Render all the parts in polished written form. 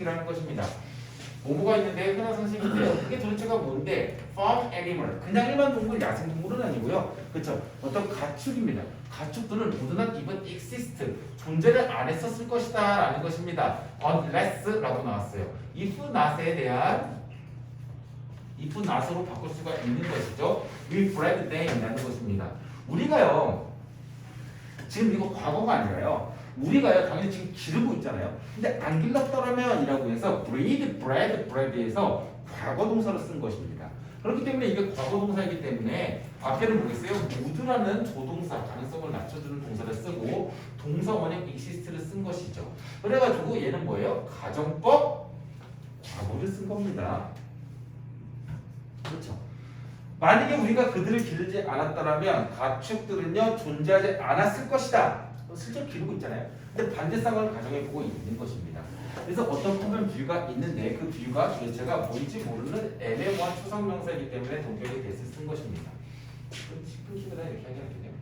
이라는 것입니다. 뭐뭐가 있는데 흔한 상식인데요. 그게 도대체가 뭔데? farm animal. 그냥 일반 동물, 야생 동물은 아니고요. 그렇죠? 어떤 가축입니다. 가축들은 모두나 even exist. 존재를 안 했었을 것이다 라는 것입니다. unless 라고 나왔어요. if not에 대한 if not으로 바꿀 수가 있는 것이죠. we bred them 라는 것입니다. 우리가요. 지금 이거 과거가 아니라요. 우리가요 당연히 지금 기르고 있잖아요. 근데 안 길렀더라면 이라고 해서 breed, bred에서 과거 동사를 쓴 것입니다. 그렇기 때문에 이게 과거 동사이기 때문에 앞에는 뭐겠어요? 모두라는 조동사 가능성을 낮춰주는 동사를 쓰고 동사 원형 exist를 쓴 것이죠. 그래가지고 얘는 뭐예요? 가정법 과거를 쓴 겁니다. 그렇죠. 만약에 우리가 그들을 기르지 않았더라면 가축들은요 존재하지 않았을 것이다. 실제로 기르고 있잖아요. 근데 반대 상황을 가정해보고 있는 것입니다. 그래서 어떤 표현 비유가 있는데 그 비유가 도대체가 뭔지 모르는 애매모호한 초성명사이기 때문에 동격의 대를 쓴 것입니다. 10분 쉬거나 이렇게 하겠네요.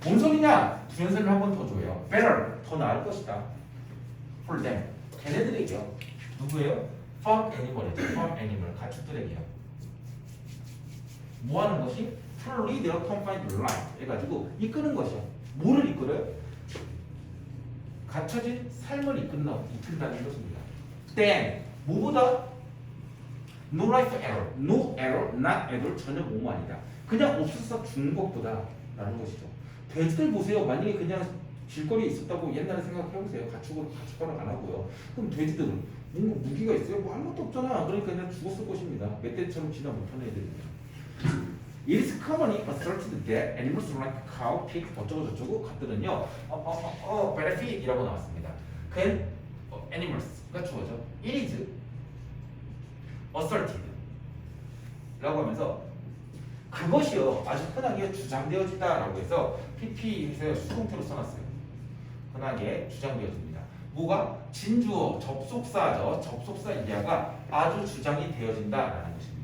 뭔 소리냐? 부연설을 한 번 더 줘요. Better, 더 나을 것이다. For them, 걔네들에게요. 누구예요? Farm animal이죠. Farm animal, 가축들에게요. 뭐 하는 것이? To lead their confined life 해가지고 이끄는 것이요. 뭐를 이끌어요? 갇혀진 삶을 이끈다는 것입니다. Then, 뭐보다? No life error, no error, not error 전혀 뭐뭐 아니다. 그냥 없어서 죽는 것보다 라는 것이죠. 돼지들 보세요. 만약에 그냥 길거리에 있었다고 옛날에 생각해보세요. 가축과는 안 하고요. 그럼 돼지들은 뭔가 무기가 있어요? 뭐 아무것도 없잖아. 그러니까 그냥 죽었을 것입니다. 멧돼지처럼 지나 못하는 애들입니다. It is commonly asserted that animals like cow, pig, 어쩌고저쩌고 같들은요, benefit이라고 나왔습니다. can animals가 주어져. It is asserted 라고 하면서 그것이요 아주 흔하게 주장되어진다라고 해서 PP에서 수동태로 써놨어요. 흔하게 주장되어집니다. 뭐가? 진주어, 접속사죠. 접속사 이하가 아주 주장이 되어진다라는 것입니다.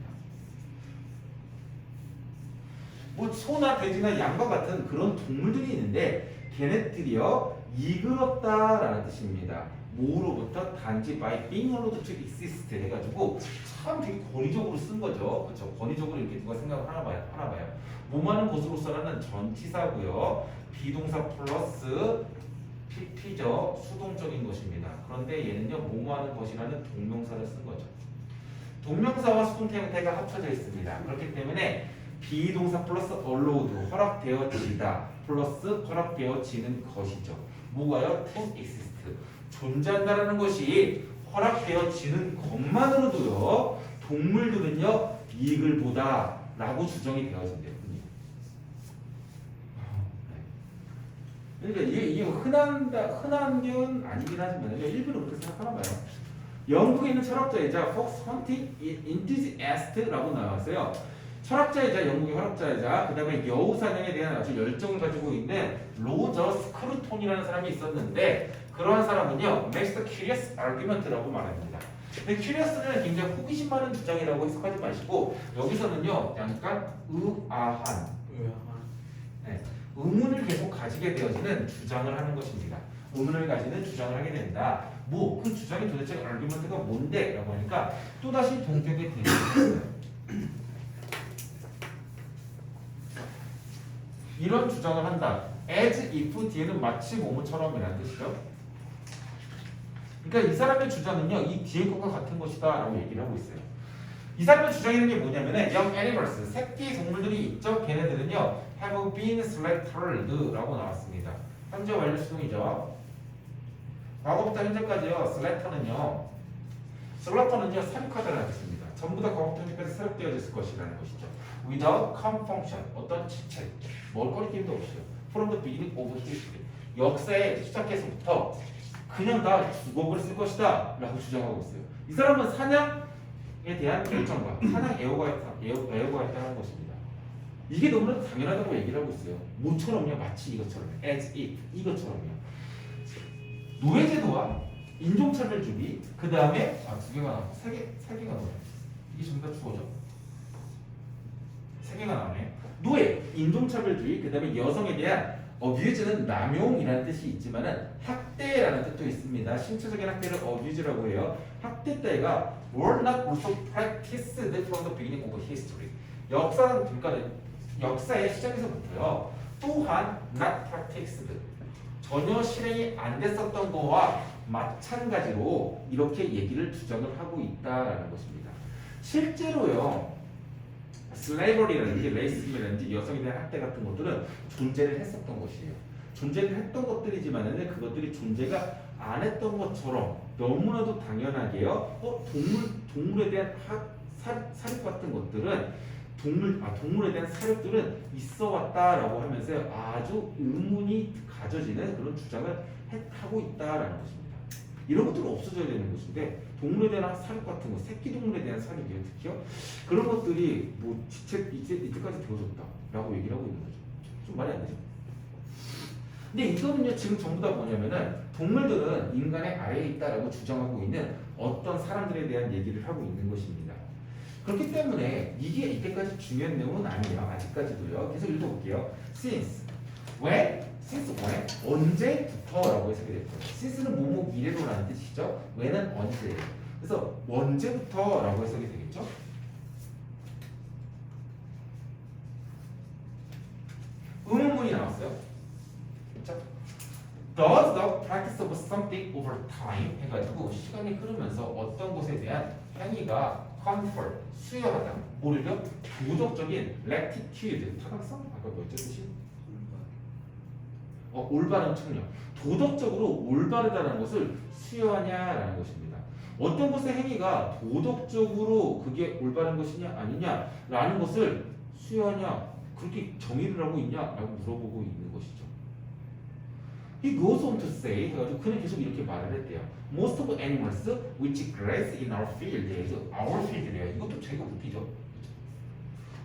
뭐 소나 돼지나 양과 같은 그런 동물들이 있는데 걔네들이요 이끌었다라는 뜻입니다. 뭐로부터? 단지 by being allowed to exist 해가지고 참 되게 권위적으로 쓴 거죠. 그렇죠? 권위적으로 이렇게 누가 생각을 하나 봐요. 뭐하는 것으로서라는 전치사고요. 비동사 플러스 PP죠. 수동적인 것입니다. 그런데 얘는요 뭐하는 것이라는 동명사를 쓴 거죠. 동명사와 수동태 형태가 합쳐져 있습니다. 그렇기 때문에 비동사 플러스 allowed 허락되어지다 플러스 허락되어지는 것이죠. 뭐가요? to exist 존재한다라는 것이 허락되어지는 것만으로도요 동물들은요 이익을 보다라고 주장이 되어진대요. 그러니까 이게 흔한 건 아니긴 하지만 일부러 그렇게 생각하나 봐요. 영국에 있는 철학자이자 폭스 헌팅 인티지애스트라고 나왔어요. 철학자이자 영국의 철학자이자 그 다음에 여우 사냥에 대한 아주 열정을 가지고 있는 로저 스크루톤이라는 사람이 있었는데 그러한 사람은요 Makes the curious argument라고 말합니다. 근데 curious는 굉장히 호기심 많은 주장이라고 해석하지 마시고 여기서는요 약간 의아한 네, 의문을 계속 가지게 되어지는 주장을 하는 것입니다. 의문을 가지는 주장을 하게 된다. 뭐 그 주장이 도대체 argument가 뭔데? 라고 하니까 또다시 동격에 대해서 이런 주장을 한다. as if 뒤에는 마치 뭐뭐처럼이라는 뜻이죠. 그러니까 이 사람의 주장은요, 이 뒤에 것과 같은 것이다 라고 얘기를 하고 있어요. 이 사람의 주장이라는 게 뭐냐면은 young animals, 새끼 동물들이 있죠. 걔네들은요, have been slaughtered 라고 나왔습니다. 현재 완료 수동이죠. 과거부터 현재까지요, slaughteren은요, 사육하다라는 뜻입니다. 전부 다 과거부터 현재까지 사육되어졌을 것이라는 것이죠. without common function, 어떤 지체, 먹거리낌도 없어요. from the beginning of history, 역사의 시작에서부터 그냥 다 주걱을 쓸 것이다 라고 주장하고 있어요. 이 사람은 사냥에 대한 열정과 사냥 애호가였다는 것입니다. 이게 너무나 당연하다고 얘기를 하고 있어요. 뭐처럼요? 마치 이것처럼 as if, 이것처럼요. 노예제도와 인종차별주의, 그 다음에 두 개가 나왔고 세 개가 나와요. 이게 전부 다 주어죠. 세 개가 나오네요. 노예, 인종차별주의, 그 다음에 여성에 대한 abuse는 남용이라는 뜻이 있지만은 학대라는 뜻도 있습니다. 신체적인 학대를 abuse라고 해요. 학대 때가 were not also practiced from the beginning of history. 역사의 시작에서부터요. 또한 not practiced. 전혀 실행이 안 됐었던 거와 마찬가지로 이렇게 얘기를 주장을 하고 있다라는 것입니다. 실제로요. 슬레이버리라든지 레이시즘이라든지 여성에 대한 학대 같은 것들은 존재를 했었던 것이에요. 존재를 했던 것들이지만은 그것들이 존재가 안 했던 것처럼 너무나도 당연하게요. 동물에 대한 사육 같은 것들은 동물에 대한 사육들은 있어 왔다라고 하면서 아주 의문이 가져지는 그런 주장을 하고 있다라는 것입니다. 이런 것들은 없어져야 되는 것인데 동물에 대한 사육 같은 거, 새끼 동물에 대한 사육이요, 특히요. 그런 것들이 뭐 이때까지 되어졌다라고 얘기를 하고 있는 거죠. 좀 말이 안 되죠. 근데 이거는요 지금 전부 다 뭐냐면은 동물들은 인간의 아래에 있다라고 주장하고 있는 어떤 사람들에 대한 얘기를 하고 있는 것입니다. 그렇기 때문에 이게 이때까지 중요한 내용은 아니에요. 아직까지도요. 계속 읽어볼게요. Since when 언제부터라고 해석이 됐죠. since는 뭐뭐 미래로라는 뜻이죠. when은 언제예요. 그래서 언제부터라고 해석이 되겠죠. 의문문이 나왔어요. 그렇죠? Does the practice of something over time 해가지고 시간이 흐르면서 어떤 것에 대한 행위가 confer 수여하다. 뭐를요? 도덕적인 rectitude 타당성? 아까 뭐였죠 뜻이? 올바른 청력. 도덕적으로 올바르다는 것을 수여하냐라는 것입니다. 어떤 것의 행위가 도덕적으로 그게 올바른 것이냐 아니냐라는 것을 수여하냐 그렇게 정의를 하고 있냐라고 물어보고 있는 것이죠. He goes on to say 해가지고 그는 계속 이렇게 말을 했대요. Most of animals which graze in our field, our field래요. 이것도 되게 웃기죠.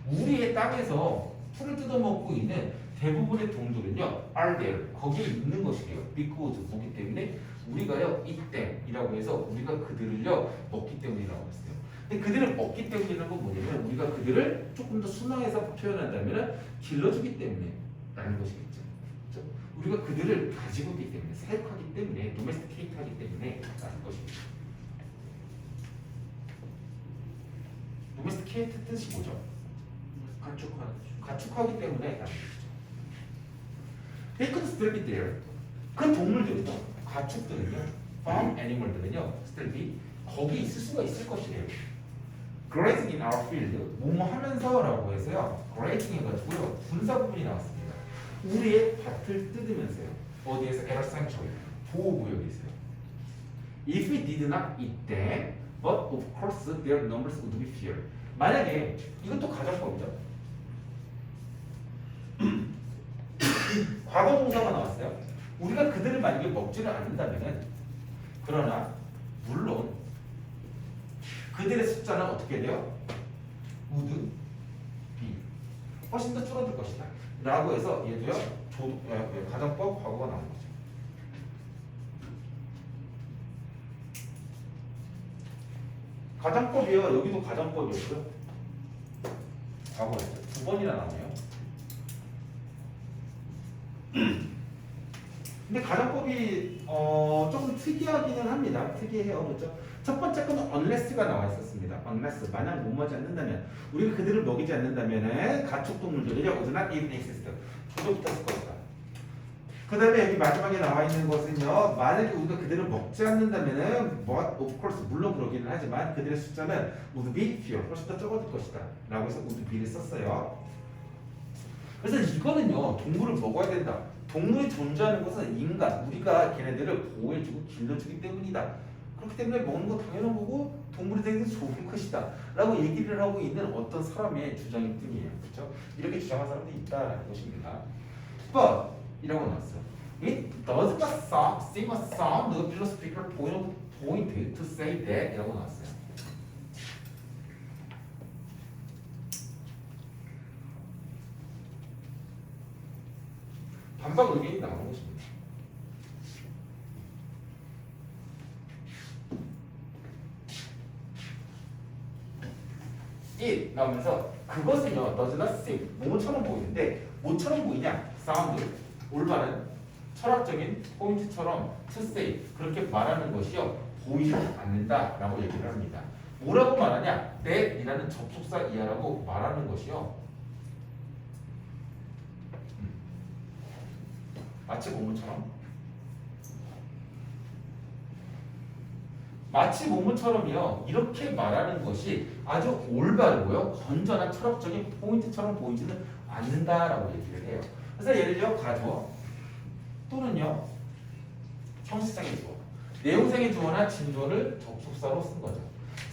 우리의 땅에서 풀을 뜯어먹고 있는 대부분의 동물은요, are there, 거기에 있는 것이래요. because, 보기 때문에 우리가요, eat them이라고 해서 우리가 그들을요, 먹기 때문이라고 했어요. 근데 그들을 먹기 때문이라는 건 뭐냐면 우리가 그들을 조금 더 순화해서 표현한다면 길러주기 때문에 라는 것이겠죠. 그렇죠? 우리가 그들을 가지고 있기 때문에, 사육하기 때문에, domesticate 하기 때문에 라는 것입니다. domesticate 뜻이 뭐죠? 가축하기 때문에 라는 것이죠. They could still be there. 그 동물들은요, 가축들은요, farm animal들은요, still be 거기 있을 수가 있을 것이래요. Grazing in our field, 뭐뭐 하면서라고 해서요, grazing 해가지고요, 분사 부분이 나왔습니다. 우리의 밭을 뜯으면서요, 어디에서 at a sanctuary, 보호구역에서요. If we did not eat them, but of course their numbers would be fewer. 만약에 이것도 가정법이죠. 과거 동사가 나왔어요. 우리가 그들을 만약에 먹지를 않는다면은 그러나 물론 그들의 숫자는 어떻게 돼요? would be 훨씬 더 줄어들 것이다 라고 해서 얘도요 가정법 과거가 나온 거죠. 가정법이요. 여기도 가정법이었고요. 과거였죠. 두 번이나 나오네요. 근데 가정법이 조금 특이하기는 합니다. 특이해요. 그렇죠? 첫 번째 거는 unless가 나와 있었습니다. unless 만약 못 먹지 않는다면 우리가 그들을 먹이지 않는다면 가축동물들은요 would not even exist. 조조부터 쓸 것이다. 그 다음에 여기 마지막에 나와 있는 것은요 만약에 우리가 그들을 먹지 않는다면은 but of course 물론 그러기는 하지만 그들의 숫자는 would be fewer 훨씬 더 적어질 것이다 라고 해서 would be를 썼어요. 그래서 이거는요 동물을 먹어야 된다. 동물이 존재하는 것은 인간, 우리가 걔네들을 보호해주고 길러주기 때문이다. 그렇기 때문에 먹는 거 당연한 거고 동물에 대해서 좋은 것이다 라고 얘기를 하고 있는 어떤 사람의 주장일 뿐이에요. 그렇죠? 이렇게 주장하는 사람들이 있다라는 것입니다. But 이라고 나왔어요. It does not seem a sound philosophical point to say that 이라고 나왔어요. 반박 의견이 나오는 것입니다. it 나오면서 그것은요 does not seem 뭐처럼 보이는데 뭐처럼 보이냐? 사운드 올바른 철학적인 포인트처럼 to say 그렇게 말하는 것이요 보이지 않는다라고 얘기를 합니다. 뭐라고 말하냐? that이라는 접속사 이하라고 말하는 것이요. 마치 모모처럼이요 이렇게 말하는 것이 아주 올바르고요 건전한 철학적인 포인트처럼 보이지는 않는다라고 얘기를 해요. 그래서 예를 들어 가주어 또는요 형식상의 주어, 내용상의 주어나 진주어를 접속사로 쓴 거죠.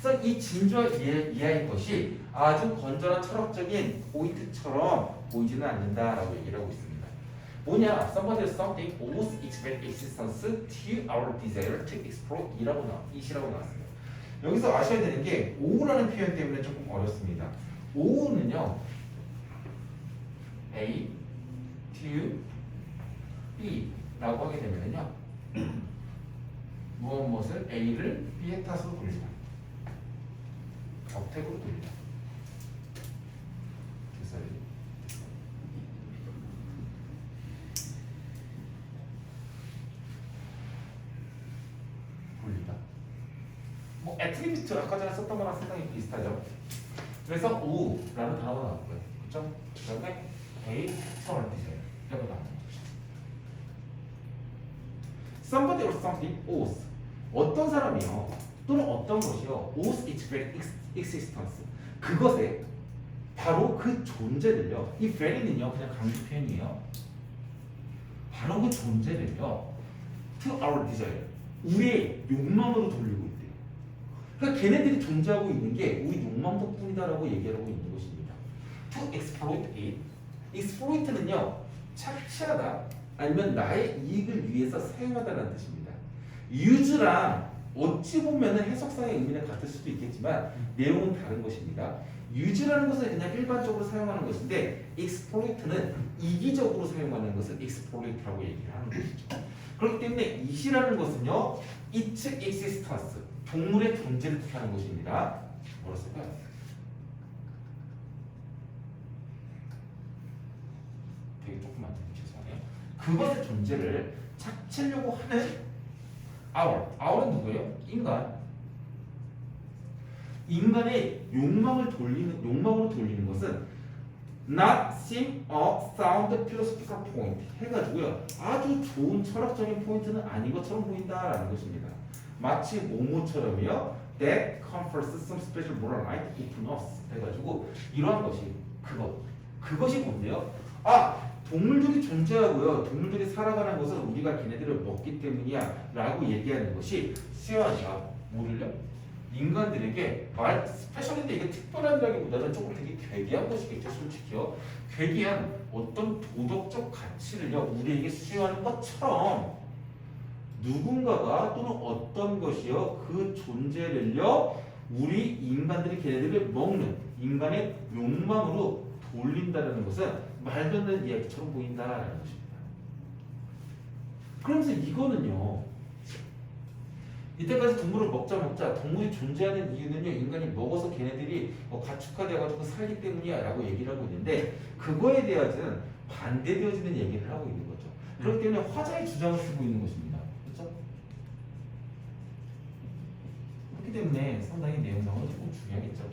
그래서 이 진주어 이하의 것이 아주 건전한 철학적인 포인트처럼 보이지는 않는다라고 얘기를 하고 있습니다. 뭐냐? Somebody something owes its very existence to our desire to explore 이라고 나왔어요. 여기서 아셔야 되는 게 ow라는 표현 때문에 조금 어렵습니다. ow는요 A to B라고 하게 되면요 무엇을 A를 B의 탓으로 돌리다. 격택으로 돌리다. 그래서 돌리다. 뭐 애트리비트 아까 전에 썼던 거랑 상당히 비슷하죠. 그래서 오라는 단어가 나왔고요. 그렇죠? 그다음에 A 처음을 띄세요. 이렇게 나옵니다. Somebody or something owes 어떤 사람이요 또는 어떤 것이요 owes its very existence 그것에 바로 그 존재를요 이 very는요 그냥 강조 표현이에요. 바로 그 존재를요 to our desire 우리의 욕망으로 돌리고 있대요. 그러니까 걔네들이 존재하고 있는 게 우리 욕망 덕분이다라고 얘기하고 있는 것입니다. To exploit it exploit는요 착취하다 아니면 나의 이익을 위해서 사용하다라는 뜻입니다. use랑 어찌 보면 해석상의 의미는 같을 수도 있겠지만 내용은 다른 것입니다. use라는 것은 그냥 일반적으로 사용하는 것인데 exploit는 이기적으로 사용하는 것을 exploit라고 얘기를 하는 것이죠. 그렇기 때문에 it이라는 것은요 its existence 동물의 존재를 뜻하는 것입니다. 뭐라 쓸까요? 되게 조금만 죄송해요. 그것의 존재를 찾으려고 하는 our은 누구예요? 인간의 욕망으로 돌리는 것은 not seem a sound philosophical point 해가지고요 아주 좋은 철학적인 포인트는 아닌 것처럼 보인다라는 것입니다. 마치 모모처럼요 that confers some special moral right upon us 해가지고 이러한 것이 그것이 뭔데요? 동물들이 존재하고요 동물들이 살아가는 것은 우리가 걔네들을 먹기 때문이야 라고 얘기하는 것이 수요하자 뭐를요? 인간들에게 스페셜인데 이게 특별한다기보다는 조금 되게 괴기한 것이겠죠. 솔직히요 괴기한 어떤 도덕적 가치를요 우리에게 수요하는 것처럼 누군가가 또는 어떤 것이요 그 존재를요 우리 인간들이 걔네들을 먹는 인간의 욕망으로 돌린다는 것은 말도 안 되는 이야기처럼 보인다라는 것입니다. 그러면서 이거는요 이때까지 동물을 먹자 동물이 존재하는 이유는요 인간이 먹어서 걔네들이 가축화돼가지고 살기 때문이야 라고 얘기를 하고 있는데 그거에 대해서는 반대되어지는 얘기를 하고 있는 거죠. 그렇기 때문에 화자의 주장을 쓰고 있는 것입니다. 그렇죠? 그렇기 때문에 상당히 내용상으로 조금 중요하겠죠.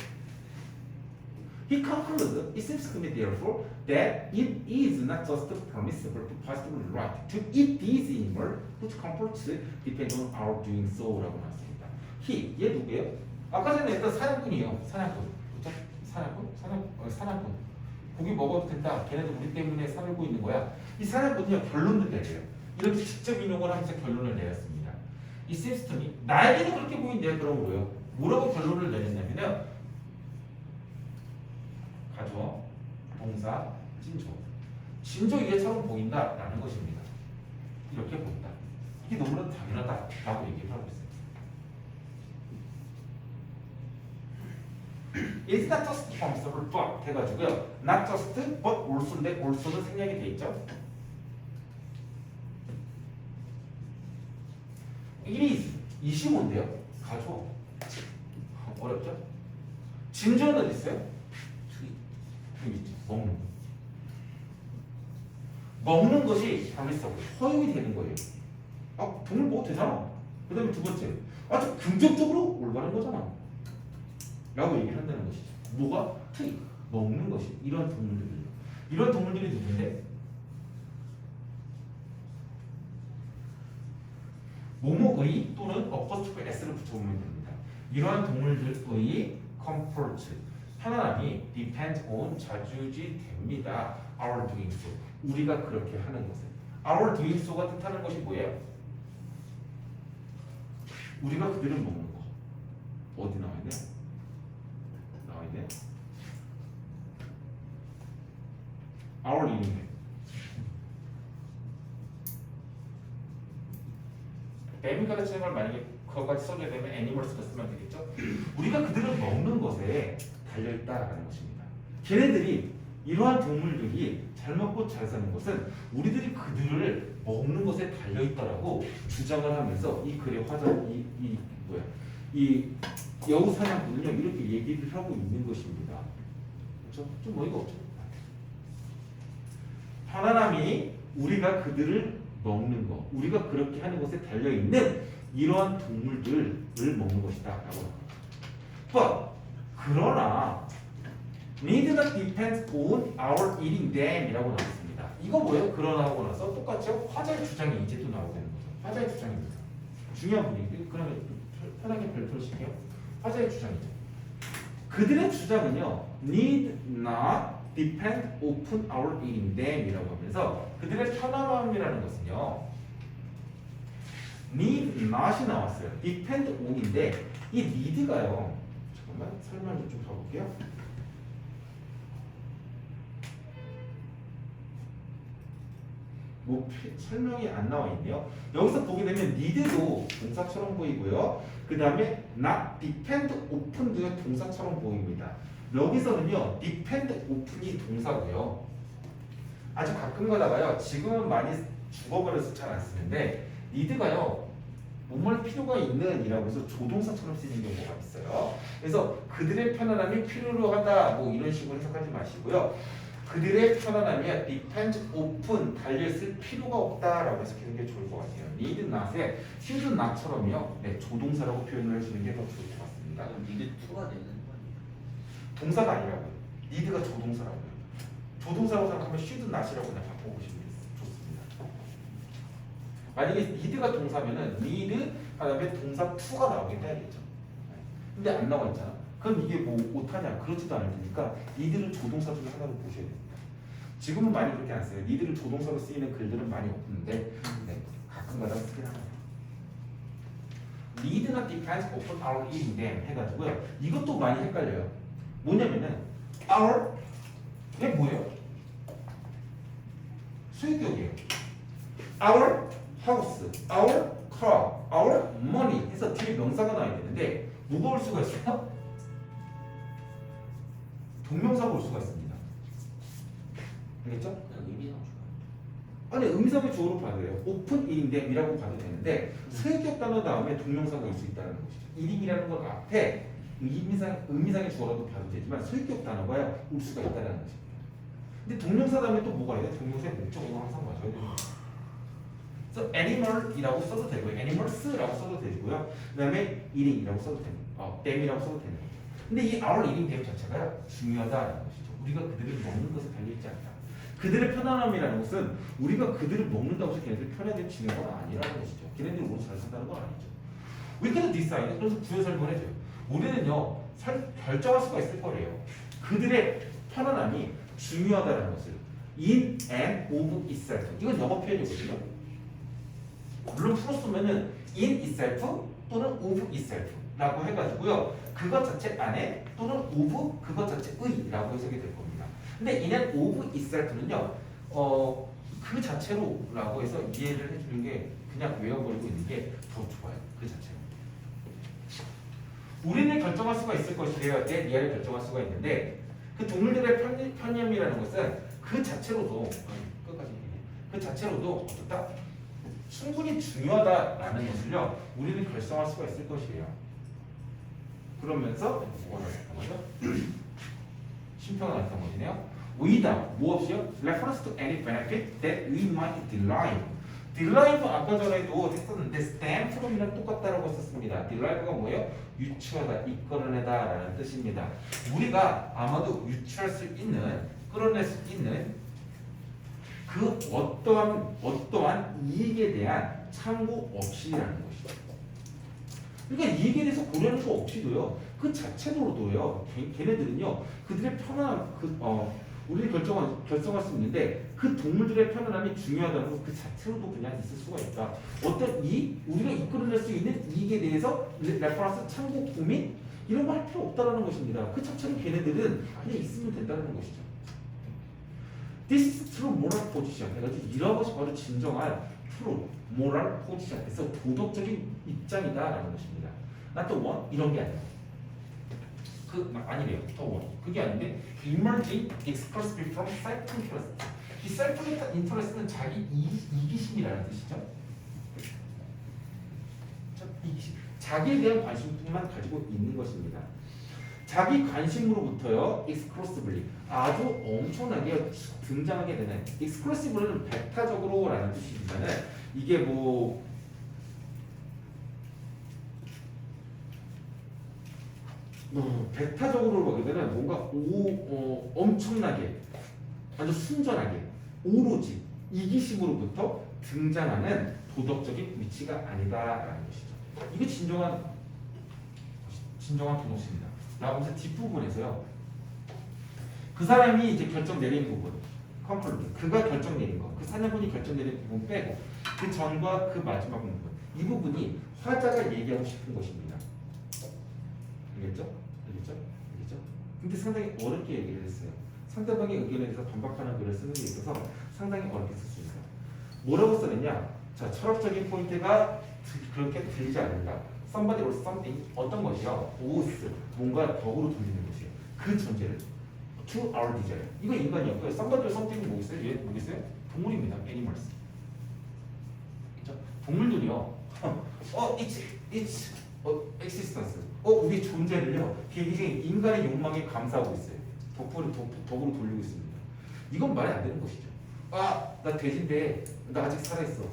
He concludes, it seems to me therefore that it is not just permissible but positively right to eat these animals which comforts depend on our doing so라고 나왔습니다. He, 얘 누구예요? 아까 전에 했던 사냥꾼이에요. 사냥꾼. 그쵸? 사냥꾼. 고기 먹어도 된다. 걔네도 우리 때문에 살고 있는 거야. 이 사냥꾼은요 결론을 내려요. 이렇게 직접 인용을 하면서 결론을 내렸습니다. 이 seems to me, 나에게는 그렇게 보인대요. 그럼 뭐라고 결론을 내렸냐면요. 가주어, 동사, 진조 이해처럼 보인다라는 것입니다. 이렇게 보인다. 이게 너무나 당연하다라고 얘기를 하고 있어요. It's not just permissible but 해가지고요. Not just but also인데 also는 생략이 돼 있죠. it이 뭔데요? 가주어. 어렵죠? 진조는 어디 있어요? 여기 있죠. 먹는 거. 먹는 것이 permissible, 허용이 되는 거예요. 아, 동물 먹어도 되잖아. 그 다음에 두 번째, 아주 긍정적으로 올바른 거잖아. 라고 얘기를 한다는 것이죠. 뭐가? 트이, 먹는 것이. 이런 동물들이. 이런 동물들이 누군데? 뭐뭐의 또는 apostrophe s를 붙여보면 됩니다. 이러한 동물들의 comfort, 편안함이 depends on 좌지우지됩니다. Our doing so. 우리가 그렇게 하는 것은. Our doing so가 뜻하는 것이 뭐예요? 우리가 그들을 먹는 거. 어디 나와 있네? 나와 있네. Our eating. 뱀이 가르치는 걸 만약에 그것까지 써줘야 되면 애니멀스가 쓰면 되겠죠? 우리가 그들을 먹는 것에 달려있다라는 것입니다. 걔네들이 이러한 동물들이 잘 먹고 잘 사는 것은 우리들이 그들을 먹는 것에 달려있다라고 주장을 하면서 이 글의 이 여우 사냥꾼은요 이렇게 얘기를 하고 있는 것입니다. 그렇죠? 좀 어이가 없죠? 편안함이 우리가 그들을 먹는 거, 우리가 그렇게 하는 것에 달려있는 이러한 동물들을 먹는 것이다 라고 합니다. 그러나 need not depend on our eating them 이라고 나왔습니다. 이거 뭐예요? 그러나 하고 나서 똑같이 화자의 주장이 이제 또 나오게 되는 거죠. 화자의 주장입니다. 중요한 부분이 그러면 편하게 별표를 칠게요. 화자의 주장이죠. 그들의 주장은요 need not depend upon our eating them 이라고 하면서 그들의 편안함이라는 것은요 need not이 나왔어요. depend on인데 이 need가요 잠깐만 설명을 좀 봐볼게요. 뭐 설명이 안 나와 있네요. 여기서 보게 되면 need도 동사처럼 보이고요. 그 다음에 not depend upon도 동사처럼 보입니다. 여기서는요 depend upon이 동사고요. 아주 가끔 가다가요 지금은 많이 죽어버려서 잘 안 쓰는데 need가요 뭐할 필요가 있는 이라고 해서 조동사처럼 쓰이는 경우가 있어요. 그래서 그들의 편안함이 필요로 하다 뭐 이런 식으로 해석하지 마시고요. 그들의 편안함이 depend upon 달려있을 필요가 없다라고 해석하는 게 좋을 것 같아요. need not에 should not처럼요 네, 조동사라고 표현을 해주는 게 더 좋을 것 같습니다. need 2가 되는 거 아니에요? 동사가 아니라고요. need가 조동사라고요. 조동사라고 생각하면 should not이라고 그냥 바꿔보시면 좋습니다. 만약에 need가 동사면은 need 그다음에 동사 to가 나오긴 해야겠죠. 근데 안 나와 있잖아. 그럼 이게 뭐 못하냐? 그렇지도 않을 테니까 need를 조동사 중에 하나로 보셔야 됩니다. 지금은 많이 그렇게 안 써요. need를 조동사로 쓰이는 글들은 많이 없는데 네, 가끔가다 쓰긴 합니다. need not depends upon our eating them 해가지고요. 이것도 많이 헷갈려요. 뭐냐면은 our 이게 뭐예요? 수익격이에요. our house, our car, our money 해서 뒤에 명사가 나와야 되는데 뭐가 올 수가 있어요? 동명사가 올 수가 있습니다. 알겠죠? 의미상 아니 의미상의 주어로 봐도 돼요. open eating them이라고 봐도 되는데 수익격 단어 다음에 동명사가 올 수 있다는 것이죠. eating이라는 것 앞에 의미상의 주어라도 봐도 되지만 수익격 단어가 올 수가 있다는 것입니다. 근데 동명사 다음에 또 뭐가 있어요? 동명사의 목적어가 항상 맞아야 됩니다. 그래서 animal이라고 써도 되고요. animals라고 써도 되고요. 그 다음에 eating이라고 써도 됩니다. them이라고 써도 됩니다. 근데 이 our eating them 자체가 중요하다는 것이죠. 우리가 그들을 먹는 것에 달려있지 않다. 그들의 편안함이라는 것은 우리가 그들을 먹는다고 해서 걔네들 편하게 지내는 건 아니라는 것이죠. 걔네들이 우리 잘 산다는 건 아니죠. We can decide. 그래서 부여 설명을 해줘요. 우리는요 결정할 수가 있을 거래요. 그들의 편안함이 중요하다는 것을 in and of itself. 이건 영어 표현이거든요. 물론 풀었으면은 in itself 또는 of itself 라고 해가지고요 그것 자체 안에 또는 of 그것 자체의라고 해석이 될 겁니다. 근데 in and of itself는요 그 자체로 라고 해서 이해를 해주는 게 그냥 외워버리고 있는 게 더 좋아요. 그 자체로 우리는 결정할 수가 있을 것이래요. 내 니아를 결정할 수가 있는데 그 동물들의 편념이라는 것은 그 자체로도 끝까지 그 자체로도 어떻다? 충분히 중요하다라는 것을요 우리는 결정할 수가 있을 것이에요. 그러면서 뭐가 나왔던 거죠? 심표가 나왔던 것이네요. without 뭐 없이요? reference to any benefit that we might derive. derive 아까 전에도 했었는데 stem from이랑 똑같다라고 했었습니다. derive가 뭐예요? 유추하다, 이끌어내다라는 뜻입니다. 우리가 아마도 유추할 수 있는, 끌어낼 수 있는 그 어떠한 이익에 대한 참고 없이라는 것이죠. 그러니까 이익에 대해서 고려하는 거 없이도요. 그 자체로도요. 걔네들은요. 그들의 편안함, 우리를 결정할 수 있는데 그 동물들의 편안함이 중요하다는 거 그 자체로도 그냥 있을 수가 있다. 어떤 이익, 우리가 이끌어낼 수 있는 이익에 대해서 레퍼런스, 참고, 고민 이런 거 할 필요 없다라는 것입니다. 그 자체로 걔네들은 그냥 있으면 된다는 것이죠. This is true moral position. 해가지고 이런 것이 바로 진정한 true moral position. 그래서 도덕적인 입장이다라는 것입니다. not the one 이런 게 아니라. 아니래요. the one. 그게 아닌데 emerging exclusively from self-interest. 이 self-interest는 자기 이기심이라는 뜻이죠. 이기심. 자기에 대한 관심만 가지고 있는 것입니다. 자기 관심으로부터요, exclusively 아주 엄청나게 등장하게 되는 exclusive는 배타적으로라는 뜻이지만은 이게 뭐 배타적으로 보게 되면 뭔가 엄청나게 아주 순전하게 오로지 이기심으로부터 등장하는 도덕적인 위치가 아니다라는 것이죠. 이게 진정한 도덕심입니다. 나오면서 뒷부분에서요. 그 사람이 이제 결정 내린 부분, 컨클루드, 그가 결정 내린 거, 그 사냥꾼이 결정 내린 부분 빼고 그 전과 그 마지막 부분, 이 부분이 화자가 얘기하고 싶은 것입니다. 알겠죠? 알겠죠? 알겠죠? 근데 상당히 어렵게 얘기를 했어요. 상대방의 의견에 대해서 반박하는 글을 쓰는 데 있어서 상당히 어렵게 쓸 수 있어요. 뭐라고 써냈냐? 자, 철학적인 포인트가 그렇게 들리지 않는다. somebody or something 어떤 것이요? both 뭔가 덕으로 돌리는 것이에요. 그 전제를 to our desire. 이거 인간이었고요. somebody or something이 뭐겠어요? 얘 뭐겠어요? 동물입니다. animals. 그렇죠? 동물들이요. it's existence. 우리 존재를요. 굉장히 인간의 욕망에 감사하고 있어요. 덕으로 돌리고 있습니다. 이건 말이 안 되는 것이죠. 나 돼지인데 나 아직 살아있어.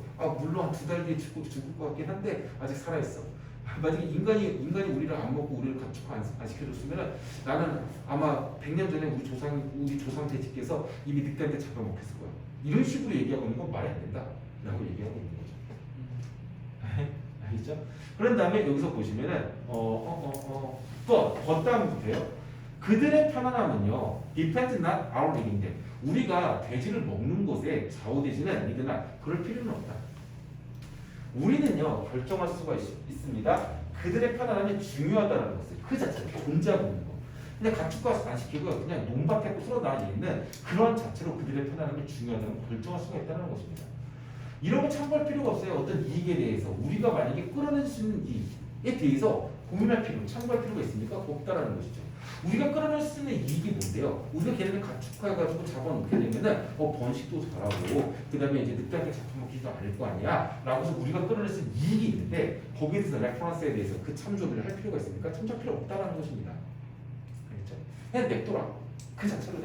물론 한 2달 뒤에 죽을 것 같긴 한데 아직 살아있어. 만약에 인간이 우리를 안 먹고 우리를 가축화 안 시켜줬으면 나는 아마 100년 전에 우리 조상 대지께서 이미 늑대한테 잡아먹혔을 거야. 이런 식으로 얘기하고 있는 건 말이 안 된다라고 얘기하고 있는 거죠. 알겠죠? 그런 다음에 여기서 보시면은 더 다음부터요. 그들의 편안함은요, depends not our living them. 우리가 돼지를 먹는 것에 좌우되지는 않으나 그럴 필요는 없다. 우리는요 결정할 수가 있습니다. 그들의 편안함이 중요하다는 것을 그 자체로 존재하고 있는 거. 근데 가축화 안 시키고 그냥 논밭에 풀어나와 있는 그런 자체로 그들의 편안함이 중요하다는 걸 결정할 수가 있다는 것입니다. 이런 거 참고할 필요가 없어요. 어떤 이익에 대해서 우리가 만약에 끌어낼 수 있는 이익에 대해서 고민할 필요, 참고할 필요가 있습니까? 없다라는 것이죠. 우리가 끌어낼 수 있는 이익이 뭔데요? 우리가 걔네들 가축화해가지고 잡아놓게 되면은 번식도 잘하고 그 다음에 이제 늑대한테 잡아먹히지도 않을 거 아니야? 라고 해서 우리가 끌어낼 수 있는 이익이 있는데 거기에 대해서 레퍼런스에 대해서 그 참조를 할 필요가 있습니까? 참조할 필요 없다라는 것입니다. 알겠죠? 그냥 냅둬라. 그 자체로